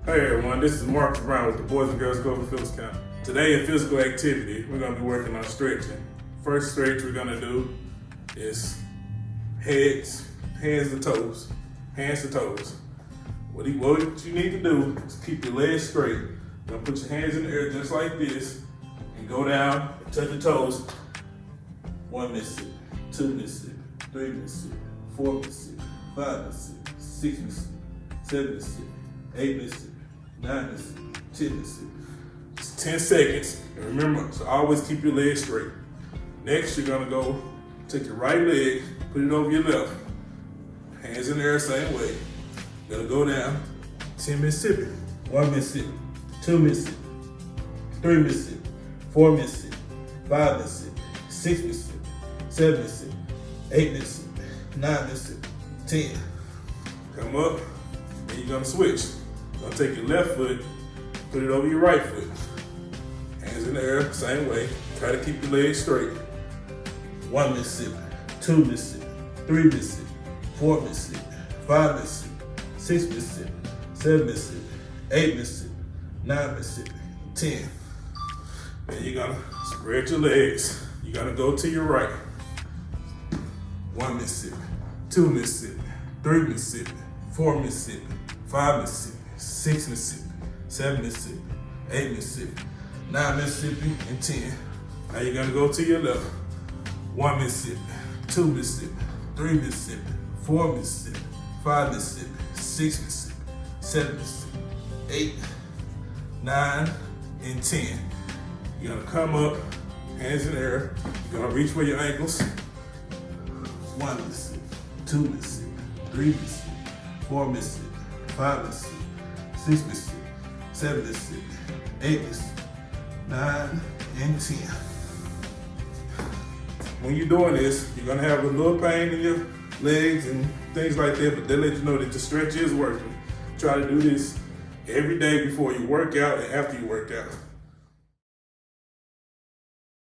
Hey everyone, this is Marcus Brown with the Boys and Girls Club of Phillips County. Today in physical activity, we're going to be working on stretching. First stretch we're going to do is hands to toes. What you need to do is keep your legs straight. You're going to put your hands in the air just like this and go down and touch your toes. 1 Mississippi, 2 Mississippi, 3 Mississippi, 4 Mississippi, 5 Mississippi, 6 Mississippi, 7 Mississippi, 8 Mississippi, 9 Mississippi, 10 Mississippi. Just 10 seconds. And remember to always keep your legs straight. Next, you're gonna go take your right leg, put it over your left. Hands in the air, same way. You're gonna go down 10 Mississippi, 1 Mississippi, 2 Mississippi, 3 Mississippi, 4 Mississippi, 5 Mississippi, 6 Mississippi, 7 Mississippi, 8 Mississippi, 9 Mississippi, 10. Come up, and you're gonna switch. You're gonna take your left foot, put it over your right foot. Hands in the air, same way. Try to keep your legs straight. 1 Mississippi, 2 Mississippi, 3 Mississippi, 4 Mississippi, 5 Mississippi, 6 Mississippi, 7 Mississippi, 8 Mississippi, 9 Mississippi, 10. Then you're gonna spread your legs. You're gonna go to your right. 1 Mississippi, 2 Mississippi, 3 Mississippi, 4 Mississippi, 5 Mississippi, 6 Mississippi, 7 Mississippi, 8 Mississippi, 9 Mississippi, and 10. Now you're gonna go to your left. 1 Mississippi, 2 Mississippi, 3 Mississippi, 4 Mississippi, 5 Mississippi, 6 Mississippi, 7 Mississippi, 8, 9, and 10. You're gonna come up, hands in the air. You're gonna reach for your ankles. 1 Mississippi, 2 Mississippi, 3 Mississippi, 4 Mississippi, 5 Mississippi, 6 Mississippi, 7 Mississippi, 8 Mississippi, 9, and 10. When you're doing this, you're gonna have a little pain in your legs and things like that, but they let you know that the stretch is working. Try to do this every day before you work out and after you work out.